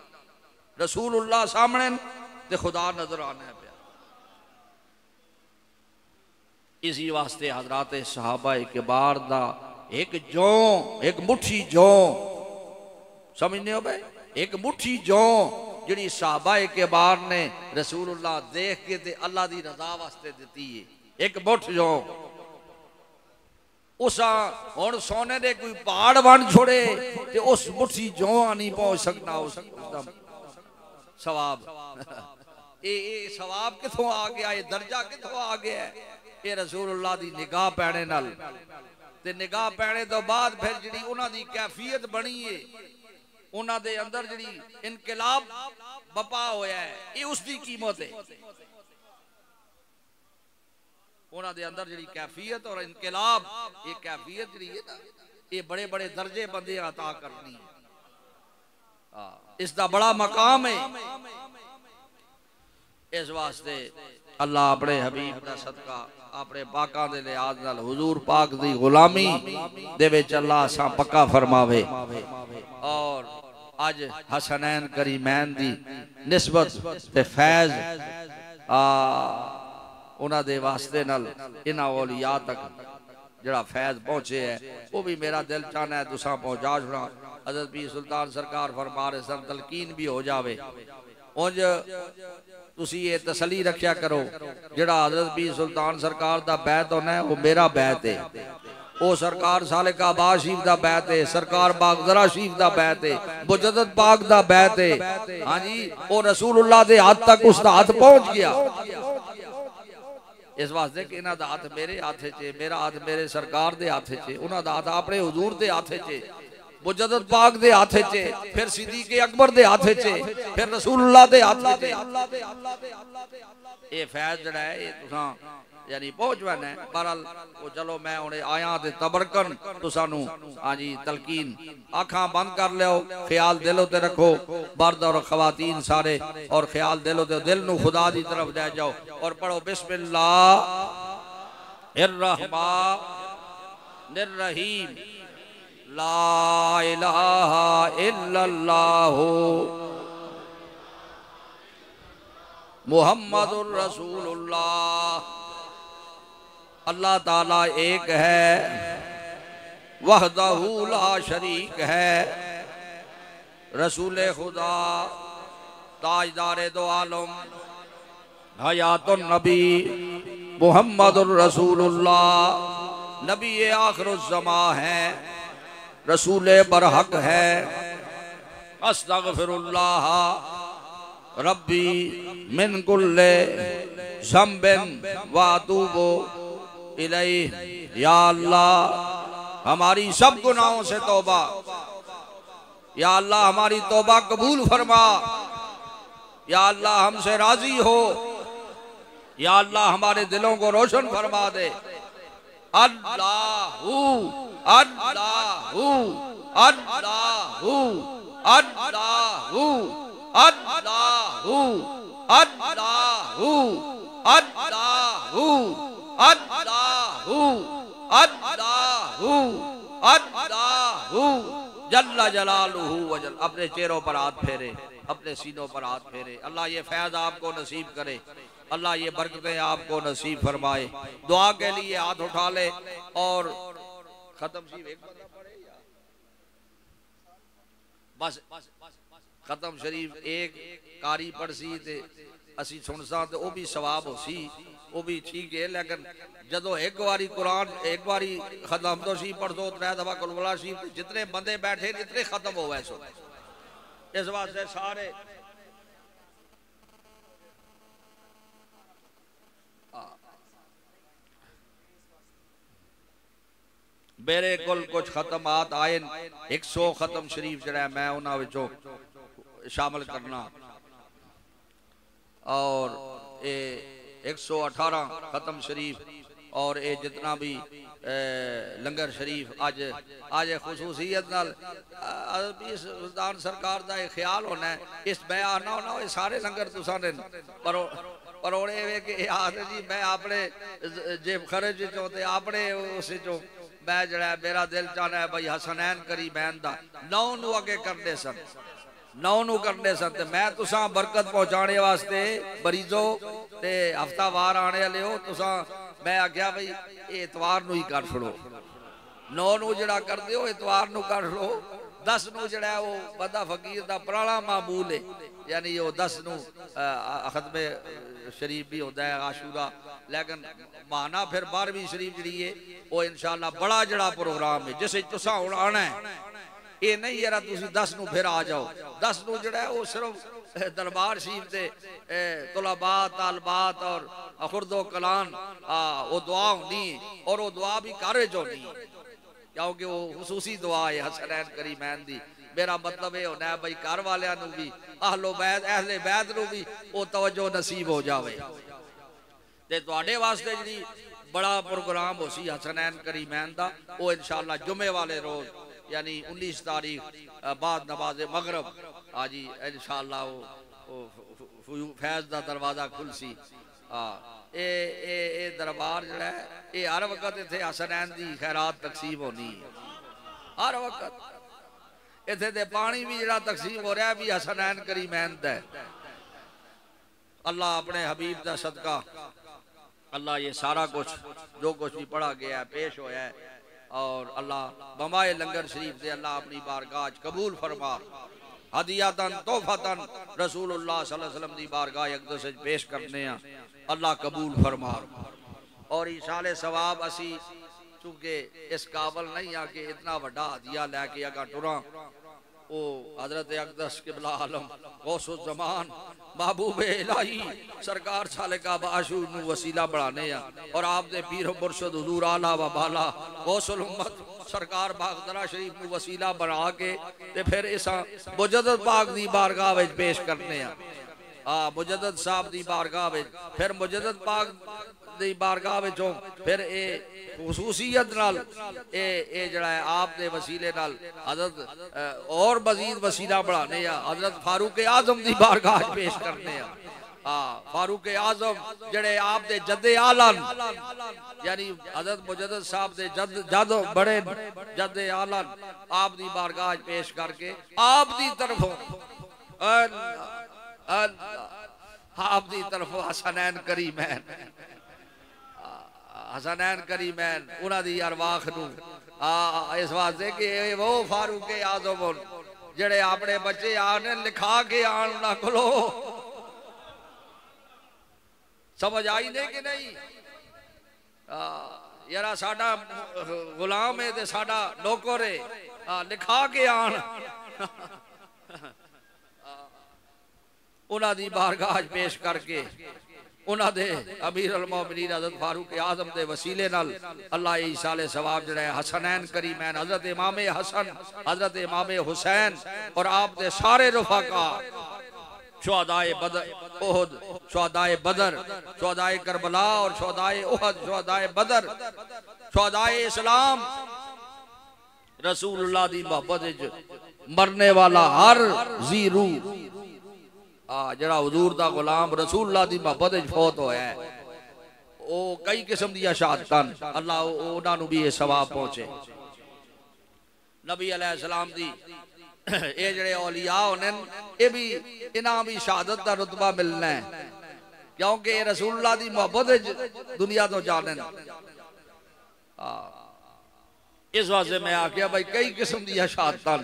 रसूलुल्लाह सामने ते खुदा नजर आने पे। इसी वास्ते हजरात सहाबा के बार दा एक जौ, एक मुट्ठी जौ समझने हो भाई, एक मुट्ठी जौ जिहड़ी सहाबा के बार ने रसूलुल्लाह देख के ते अल्लाह दी रजा वास्ते दिती है। एक मुठ जौ उसा हुण सोने दे कोई पहाड़ बन छोड़े ते उस मुट्ठी जौ नहीं पहुंच सकता उस सवाब। ये सवाब किथों आ गया, ये दर्जा किथों आ गया है? ये रसूलुल्लाह दी निगाह पैने नाल ते निगाह पैने तो बाद फिर जिहड़ी उन्हां दी कैफियत बनी है, उन्हां दे अंदर जिहड़ी इनकलाब बपा होया है, ये उसकी कीमत है। उन्हां दे अंदर जिहड़ी कैफियत और इनकलाब, ये कैफियत जिहड़ी है ना, ये बड़े बड़े दर्जे बंदे अता करनी है, इसदा बड़ा मकाम है। इस वास्ते अल्लाह अपने हबीब दा सदका अपने पाका दे लिहाज नाल हुजूर पाक दी गुलामी दे विच अल्लाह सा पक्का फरमावे। और अज हसनैन करीमैन दी निस्बत ते फैज उन्हां दे वास्ते नाल इन्हां औलिया तक जड़ा फैज पहुंचे है वो भी मेरा दिल चाहना है तुसां पहुंचा छुड़ा। हज़रत पीर सुल्तान सरकार फरमा रहे सन तलकीन भी हो जावे। उंज तुसी ये तसली रखिया करो जड़ा हज़रत पीर सुल्तान सरकार दा बैत होना है वो मेरा बैत है, वो सरकार सालिका बाद शरीफ दा बैत है, सरकार बागदरा शरीफ दा बैत है, मुजद्दिद पाक दा बैत है। हाँ जी, वो रसूलुल्लाह दे हाथ तक उसका हाथ पहुंच गया। इस वास्ते कि इन्हां दा हाथ मेरे हाथ च, मेरा हाथ मेरे सरकार दे हाथ च, उन्हां दा हाथ अपने हुजूर दे हाथ च, मुजद्दिद पाक दे हाथ च, फिर सिद्दीक़ अकबर दे हाथ च, फिर रसूलुल्लाह दे हाथ च। ये फैज जड़ा है ये तुसां यानी पहुंचवाना है। बहरहाल वो चलो मैं हुणे आया ते तबरकन तुसानू हाँ जी तलकीन आँखां बंद कर लियो, ख्याल दिलों ते रखो मर्द और खवातीन सारे, और ख्याल दिलों ते दिल नू खुदा दी तरफ ले जाओ और पढ़ो बिस्मिल्लाह निर्रहीम ला इलाहा इल्लल्लाहु मुहम्मदुर रसूलुल्लाह। अल्लाह ताला एक है, वहदहू ला शरीक है। रसूल खुदा ताजदार दो आलम हयातुन नबी मुहम्मदुर रसूलुल्लाह नबी आखिरुज़्ज़मा है, रसूल बरहक है। अस्तगफिरुल्लाह रब्बी मिन कुल्ले ज़ंबिन व अतूबु इलैहि। या अल्लाह हमारी सब गुनाहों से तौबा, या अल्लाह हमारी तौबा कबूल फरमा, या अल्लाह हमसे राजी हो, या अल्लाह हमारे दिलों को रोशन फरमा दे। अल्लाहू अल्लाहू अल्लाहू अल्लाहू अल्लाहू अल्लाहू अल्लाहू अल्लाहू अल्लाहू अल्लाहू जल्ला जलालुहु वजल। अपने चेहरों पर हाथ फेरे, अपने सीनों पर हाथ फेरे। अल्लाह ये फैज आपको नसीब करे, अल्लाह ये बरकतें आपको नसीब फरमाए। दुआ के लिए हाथ उठा ले और खत्म शरीफ एक बंदा पढ़े या बस खत्म शरीफ एक कारी पढ़सी ते असी सुन सा ते वो भी सवाब हो सी, वो भी ठीक है। लेकिन जदों एक बारी कुरान एक बारी खत्म तो सी पढ़ दो, त्रै दफा कुलवला सी, जितने बंदे बैठे जितने खत्म हो वैसो। इस वास्ते सारे मेरे कोल कुछ खत्मात आए 100 खत्म शरीफ जरा मैं उन्हां विचों शामिल करना और ये 118 खत्म शरीफ और ये जितना भी लंगर शरीफ आज आज खुसूसियत नाल सुल्तान सरकार का ख्याल होना है। इस मैं आना होना ये सारे लंगर तुसा ने परोड़े वे कि जी मैं अपने जेब खर्च चो ते अपने उस चो मैं जरा मेरा दिल चाहना है भाई हसनैन करी बैन दा 9 नू अगे करते सन, 9 नू करते सन ते मैं तुसा बरकत पहुंचाने वास्ते मरीजो ते हफ्तावार आने वाले हो तुसा मैं आख्या भाई इतवार नू ही कर छोड़ो। 9 नू जड़ा करते हो इतवार नू कर लो। 10 नू जड़ा वो बंदा फकीर दा पुराना मामूल है, यानी वो 10 नू खत्मे शरीफ भी होता है आशूरा। लेकिन माना फिर 12वीं शरीफ जी है वो इंशाअल्लाह बड़ा जड़ा प्रोग्राम है जिसे तुसा हुण आना है। ये नहीं यार तुसी 10 नू फिर आ जाओ। 10 नू जड़ा है वो सिर्फ दरबार शरीफ से तुलाबा तालबात और खुर्दो कलान वो दुआ होनी और वो दुआ भी कारे जो नहीं, क्योंकि वो खुसूसी दुआ है हसनैन करीमैन दी। मेरा मतलब ये होना है भाई घर वालियां नू भी अहलो बैत अहले बैत नू भी वो तवज्जो नसीब हो जावे ते तुहाडे वास्ते जी बड़ा प्रोग्राम हो सी हसनैन करीमैन दा। वो इंशाअल्लाह जुमे वाले रोज यानी 19 तारीख बाद नमाज मगरब आज इंशाअल्लाह वो फैज दा दरवाजा खुलसी। ए दरबार जड़ा है ये हर वक्त इत्थे हसनैन दी खैरात तकसीम होनी हर वक्त। इत्थे ते पानी भी जड़ा तकसीम हो रहा है भी हसनैन करीमैन दा। अल्लाह अपने हबीब दा सदका अल्लाह ये सारा कुछ जो कुछ भी पढ़ा गया है पेश होया है और अल्लाह बमाए लंगर शरीफ से अल्लाह अपनी बारगाह कबूल फरमा। हदियातन तोहफतन रसूलुल्लाह सल्लल्लाहु अलैहि वसल्लम दी बारगाह अक़दस विच पेश करने अल्लाह कबूल फरमा। और इशाले सवाब असी चूंकि इस काबल नहीं आ कि इतना वड्डा हदिया लैके अगा टुरा। ओ हजरत अक़दस किबला आलम गौसुल ज़मान महबूब इलाही सरकार सालिका बाशू नू वसीला बढ़ाने और आपने पीर मुर्शद हुजूर आला व बाला गौसुल उम्मत सरकार बागदरा शरीफ नू वसीला बना के ते फिर इस मुजद्दद पाक दी बारगाह विच पेश करने मुजद्दद साहब दी बारगाह विच फिर मुजद्दद पाक दी बारगाह विचों फिर ए खुसूसियत नाल ए जड़ा है आप दे वसीले नाल हजरत और मजीद वसीला बढ़ाने हजरत फारूक आजम दी बारगाह पेश करने फारूक आजम जड़े आप दे जदे आलन यानी हजरत मुजद्दिद साहब दे जद बड़े जदे आलन आप दी बारगाह पेश करके आप दी तरफों आप दी तरफों हसनैन करीमैन उन्हां दी अरवाह नूं इस वास्ते कि वो फारूक आजम जड़े अपने बच्चे आने लिखा के आन उन्हां कोलो समझ आई ने कि नहीं यारा साडा गुलाम है ते साडा नौकर है लिखा के आन उन्हां दी बारगाह पेश करके उन्हां दे अमीर अल मोमिनीन हज़रत फारूक आज़म दे वसीले नाल अल्लाह ईसाले सवाब जड़ा है हसनैन करीमैन हज़रत इमाम हसन हज़रत इमाम हुसैन और आप दे सारे रफ़ाका शुहदाए बदर उहद शुहदाए बदर शुहदाए करबला और शुहदाए उहद शुहदाए बदर शुहदाए इस्लाम रसूलुल्लाह दी मोहब्बत विच मरने वाला हर जीरू जड़ा हुजूर दा गुलाम रसूलुल्लाह दी मोहब्बत विच फौत होया है ओ कई किस्म दी शहादतां अल्लाह उन्हां नूं भी ये सवाब पहुंचे नबी अलैहि सलाम दी ये जड़े औलिया होने ये भी इन्हां भी शहादत दा रुतबा मिलना है क्योंकि रसूलुल्लाह दी मोहब्बत विच दुनिया तो जाने इस वास्ते मैं आख्या भाई कई किस्म दी शहादतां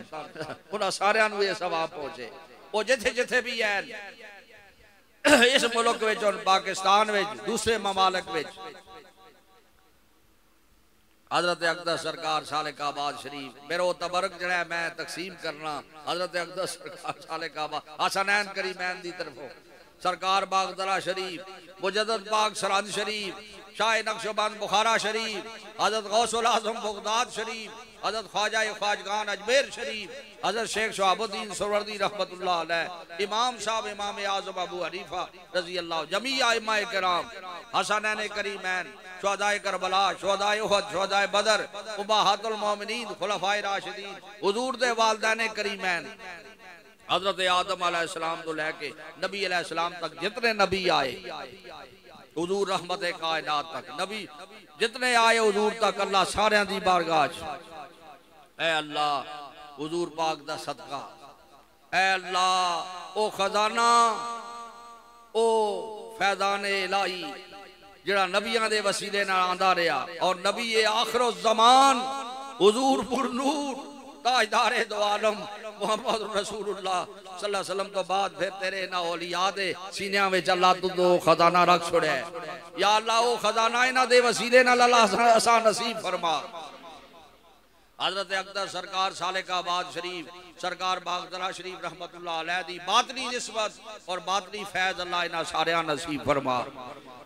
उन्हां सारियां नूं ये सवाब पहुंचे वो जिथे जिथे भी है इस मुल्क विच और पाकिस्तान विच दूसरे ममालिक विच हजरत अकदस सरकार सालिकाबाद शरीफ मेरो तबरक जड़ा मैं तकसीम करना हजरत अकदस सरकार सालिकाबाद हसनैन करीमैन दी तरफों सरकार बागदरा शरीफ मुजद्दिद पाक सरहद शरीफ शाह नक्शबंद बुखारा शरीफ हजरत गौसुल आजम बगदाद शरीफ हजरत ख्वाजा ख्वाजगान अजमेर शरीफ हजरत शेख शहाबुद्दीन सुहरवर्दी रहमतुल्लाह अलैह इमाम साहब इमाम आज़म अबू हनीफा रज़ी अल्लाह जमी आइम्माए किराम हसनैन करीमैन शुहदाए करबला शुहदाए उहद शुहदाए बदर उम्महातुल मोमिनीन खुलफाए राशिदीन हुजूर दे वालिदैन करीमैन हजरत आदम अलैहिस्सलाम तो लेके नबी अलैहिस्सलाम तक जितने नबी आए हुजूर रहमत कायनात तक नबी जितने आए हुजूर तक अल्लाह सारियां दी बारगाह ऐ अल्लाह हुजूर पाक दा सदका ऐ अल्लाह ओ खजाना ओ फैज़ान इलाही जड़ा नबियां दे वसीले नाल आंदा रहा और नबी आखिरो ज़मान हुजूर पुर नूर ताजदारे दो आलम मुहम्मद रसूलुल्लाह सल्लल्लाहु अलैहि वसल्लम तो बाद फिर तेरे ना औलिया दे सीनियां विच अल्लाह तू दो खजाना रख छोड़े या अल्लाह ओ खजाना इन्हां दे वसीले नाल अल्लाह असा नसीब फरमा हजरत अकदर सरकार सालिकाबाद शरीफ सरकार बागदरा शरीफ रहमतुल्लाह अलैह दी बातनी निस्बत और बातनी फैज अल्लाह इन्हां सारियां नसीब फरमा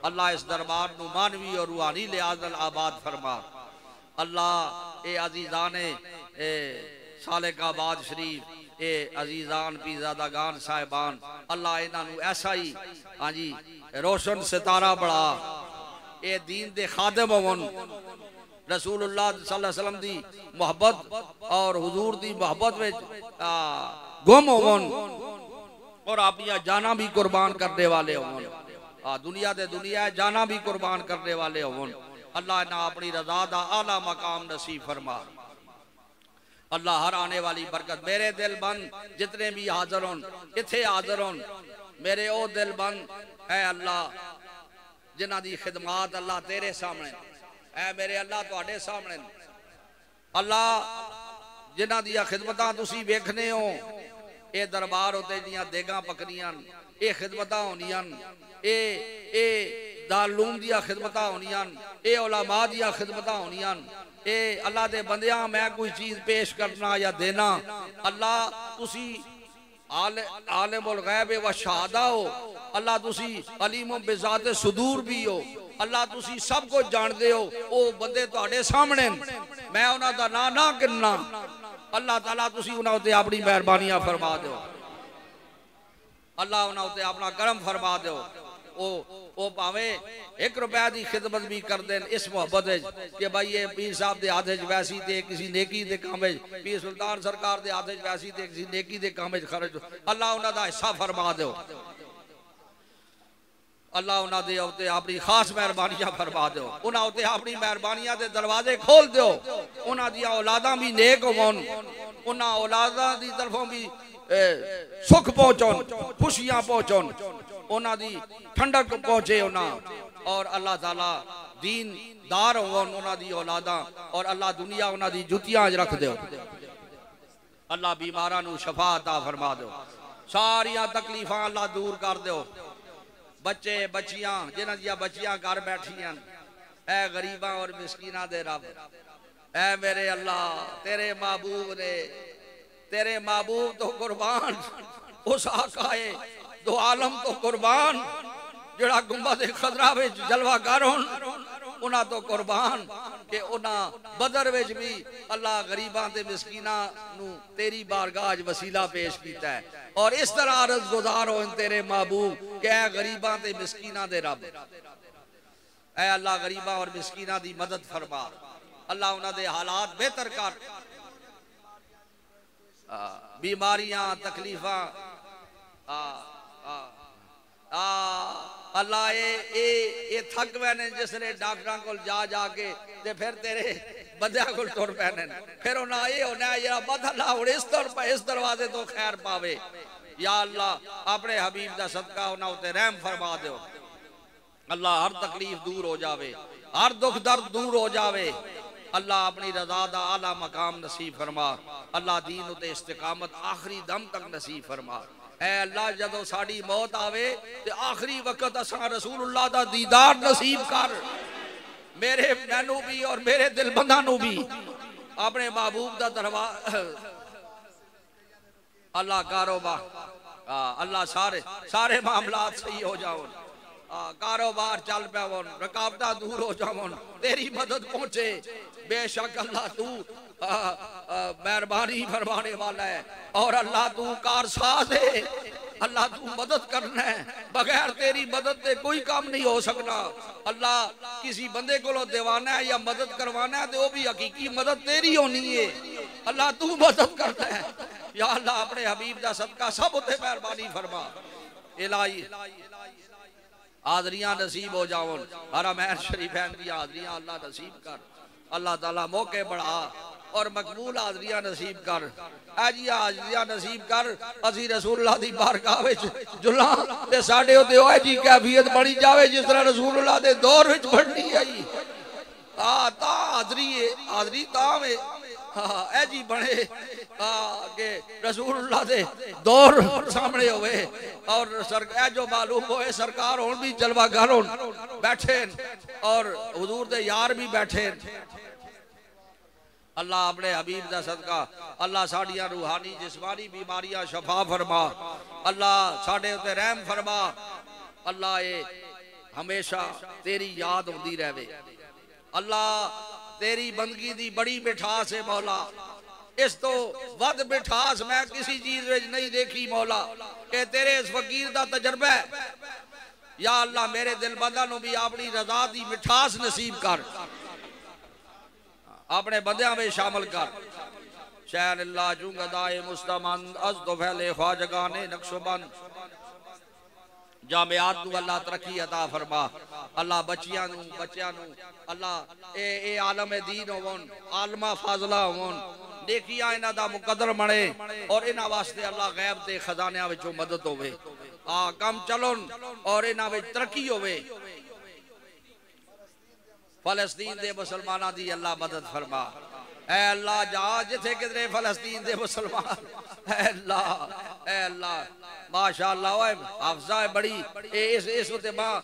अल्लाह इस दरबार नूं मानवी और रूहानी लिहाज नाल आबाद फरमा अल्लाह ए अजीजाने ए सालिकाबाद शरीफ ए अजीजान पीरज़ादागान साहिबान अल्लाह इन्हां नूं ऐसा ही हां जी रोशन सितारा बड़ा ए दीन दे खादिम होवन रसूलुल्लाह सल्लल्लाहु अलैहि वसल्लम दी मोहब्बत और हुजूर दी मोहब्बत में गुम होवन और अपनी जाना भी कुर्बान करने वाले होवन दुनिया दे दुनिया जाना भी कुर्बान करने वाले होवन अल्लाह ना अपनी रजा दा आला मकाम नसीब फरमा अल्लाह हर आने वाली बरकत मेरे दिल बंद जितने भी हाजिर होन इथे हाजिर होन मेरे ओ दिल बंद है अल्लाह जिन्हां दी खिदमत अल्लाह तेरे सामने ऐ मेरे अल्लाह तुहाडे सामने अल्लाह जिन्हां दी खिदमतां तुसी वेखने हो ये दरबार होते जियां देगां पकनियां ये खिदमतां होनियां ए दारूम दियां खिदमतां होनियां ए उलमा दियां खिदमतां होनियां ए अल्लाह दे बंदियां मैं कोई चीज पेश करना या देना अल्लाह तुसी आलिमुल गैब व शहादा हो अल्लाह तुसी अलीम बिज़ात सुदूर भी हो अल्लाह तुसी सब कुछ जानते हो ओ बंदे तुहाडे सामने मैं उन्हां दा नाम ना गिनना अल्लाह ताला तुसी उन्हां उत्ते अपनी मेहरबानियां फरमा दो अल्लाह उन्हां उत्ते अपना करम फरमा दो ओ भावे 1 रुपया की खिदमत भी कर देन इस मोहब्बत कि भाई ये पीर साहब के हाथ वैसी ते किसी नेकी के काम पीर सुल्तान सरकार के हाथ वैसी ते किसी नेकी के काम खर्च अल्लाह उन्हां दा हिस्सा फरमा दो अल्लाह उन्होंने उत्ते अपनी खास मेहरबानियां फरमा दो, उन्होंने उत्ते अपनी मेहरबानियां दे दरवाजे खोल दो, उन्हों दी औलादा भी नेक होवन, उन्होंने औलादा दी तरफों भी सुख पहुंचन, खुशियां पहुंचन, उन्हों दी ठंडक पहुंचे उन्होंने, और अल्लाह ताला दीन दार होवन उन्हों दी औलादा, और अल्लाह दुनिया उन्हों दी जुतियां रख दो, अल्लाह बीमारां नू शफा अता फरमा दो, सारियां तकलीफां अल्लाह दूर कर दो। बच्चे बच्चियां जिन्हां दियां बच्चियां घर बैठियां, ऐ गरीबां और मिसकीनां दे रब, ऐ मेरे अल्लाह तेरे महबूब ने, तेरे महबूब तो कुर्बान, उस आकाए दो आलम तो कुर्बान जिहड़ा गुंबद खदरा विच जलवागर होन, उन्हां तो कुर्बान कि उन्हां बदर विच भी अल्लाह गरीबां ते मिसकीनां नू तेरी बारगाह च वसीला पेश कीता है, और इस तरह अर्ज गुजार होन तेरे महबूब कि ऐ गरीबां ते मिसकीनां दे रब, ऐ अल्लाह गरीबां और मिसकीनां दी मदद फरमा, अल्लाह उन्हां दे हालात बेहतर कर, बीमारियां तकलीफां अल्लाह ये थक पैने जिसने डॉक्टर को जा जाके ते फिर तेरे बंदियां को तुर पैने, फिर उन्हें ये होना यार बद अल्लाह हुण इस दरवाजे तो खैर पावे, या अल्लाह अपने हबीब दा सदका उन्हें उत्ते रहम फरमा दो, अल्लाह हर तकलीफ दूर हो जावे, हर दुख दर्द दूर हो जावे, अल्लाह अपनी रजा दा आला मकाम नसीब फरमा, अल्लाह दीन उते इस्तिकामत आखिरी दम तक नसीब फरमा। ऐ अल्लाह जदों साडी मौत आवे ते आखिरी वक्त असां रसूलुल्लाह दा दीदार नसीब कर, मेरे मैनू भी और मेरे दिलबंदां नू भी अपने महबूब दा दरबार अल्लाह कारोबार अल्लाह सारे मामलात सही हो जाओ, कारोबार चल पावन, रुकावटां दूर हो जावन, तेरी मदद पहुंचे, बेशक अल्लाह तू मेहरबानी फरमाने वाला है, और अल्लाह तू कारसाज है, अल्लाह तू मदद करना है, बगैर तेरी मदद से कोई काम नहीं हो सकता, अल्लाह किसी बंदे को दिवाना है या मदद करवाना है तो वो भी हकीकी मदद तेरी होनी है, अल्लाह तू मदद करना है, या अल्लाह अपने हबीब दा सदका सब उते मेहरबानी फरमा, इलाही हाजरियां नसीब हो जावन, हरमैन शरीफैन दी हाजरियां अल्लाह नसीब कर, अल्लाह ताला मौके बढ़ा और मकबूल हाजरियां नसीब कर, जी हाजरियां नसीब कर, असी रसूलुल्लाह दी बारगाह विच जुला ते साडे उते ओए जी कैफियत बनी जावे जिस तरह रसूलुल्लाह दे दौर विच बढ़नी आई, ता हाजरी तां वे ऐ जी बने के रसूलुल्लाह दे दौर सामने होवे, और ए जो मालूम होए सरकार हुण भी जलवागर होन बैठे और हुजूर दे यार भी बैठे, अल्लाह अपने हबीब दा सदका अल्लाह साडियां रूहानी जिस्मानी बीमारियां शफा फरमा, अल्लाह साडे उते रहम फरमा, अल्लाह ये हमेशा तेरी याद होंदी रहे, अल्लाह तेरी बंदगी दी बड़ी मिठास है मौला, इस तो वध मिठास मैं किसी चीज में नहीं देखी मौला, ये तेरे इस फकीर दा तजर्बा है, या अल्लाह मेरे दिलबंदा नू भी अपनी रजा दी मिठास नसीब कर, अपने बंदियां में शामिल कर, शैन अल्लाह जुंगदाए मुस्तमंद अज तो फैले ख्वाजगाने नक्शबंद जामियात नू अल्लाह तरक्की अता फरमा, अल्लाह बच्चियां नू अल्लाह ए आलम दीन होवन, आलमा फाजला होवन, नेकियां इन्हां दा मुकद्दर बने, और इन्हां वास्ते अल्लाह गैब दे खजानियां विचों मदद होवे, कम चलन और इन्हां विच तरक्की होवे, फलस्तीन दे मुसलमानां दी अल्लाह मदद फरमा, ऐ अल्लाह जा जिथे किधरे फलस्तीन दे मुसलमान, ऐ अल्लाह माशाअल्लाह ओए हाफजा बड़ी इस उते मां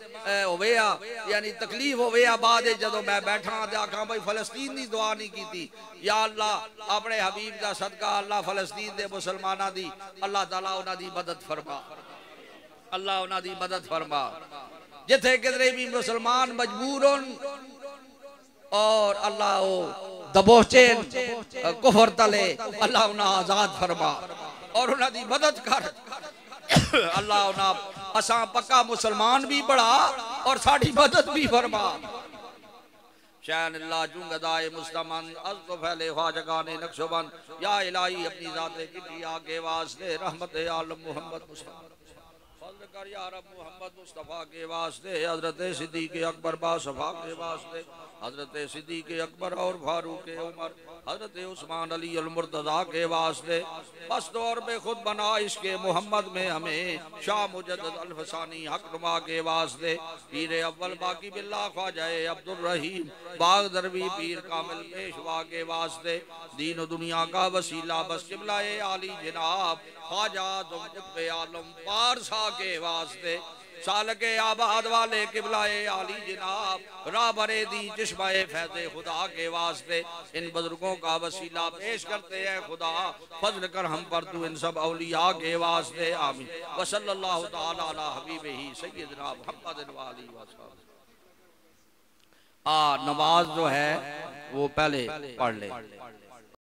होवे आ यानी तकलीफ होवे आ, बाद जदों मैं बैठा ते आखां भाई फलस्तीन दी दुआ नहीं कीती, या अल्लाह अपने हबीब दा सदका अल्लाह फलस्तीन दे मुसलमानां दी अल्लाह ताला उन्हां दी मदद फरमा, अल्लाह उन्हां दी मदद फरमा, जिथे किधरे भी मुसलमान मजबूर होन और अल्लाह ओ दबोचे कुफर तले, अल्लाह उन्हें आजाद फरमा और उन्हें दी मदद कर, अल्लाह उन्हें असा पक्का मुसलमान भी बढ़ा और साड़ी मदद भी फरमा, शैन अल्लाह जुंगदाए मुस्तमन अज तो फैले ख्वाजगाने नक्शबंद, या इलाही अपनी जाते की आगे वास्ते रहमत आलम मोहम्मद मुस्तफा फज़ल कर या रब मोहम्मद मुस्तफ़ा के वास्ते, हजरत सिद्दीक़ अकबर बासफा के वास्ते, हजरत सिद्दीक़ अकबर और फारूक उमर, हजरत उस्मान अली अल मुर्तज़ा के वास्ते, बस दौर में खुद बना इसके मोहम्मद में हमें शाह मुजद्दद अल फसानी हकनुमा के वास्ते, पीर अव्वल बाकी बिल्ला ख्वाजा अब्दुल रहीम बाग दरवी पीर कामिल पेशवा के वास्ते, दीन दुनिया का वसीला बस क़िबला-ए आली जनाब ख्वाजा कुतुब आलम पारसा के वास्ते, साल के आबाद वाले क़िबला-ए आली जनाब राबरे दी जिस्म-ए फैज़े खुदा के वास्ते, इन बुजुर्गों का वसीला पेश करते हैं खुदा, फजल कर हम पर तू इन सब औलिया के वास्ते, आमीन। व सल्लल्लाहु तआला अला हबीबिही सय्यदना मुहम्मद व आलिहि व सल्लम। नमाज जो है वो पहले पढ़ ले।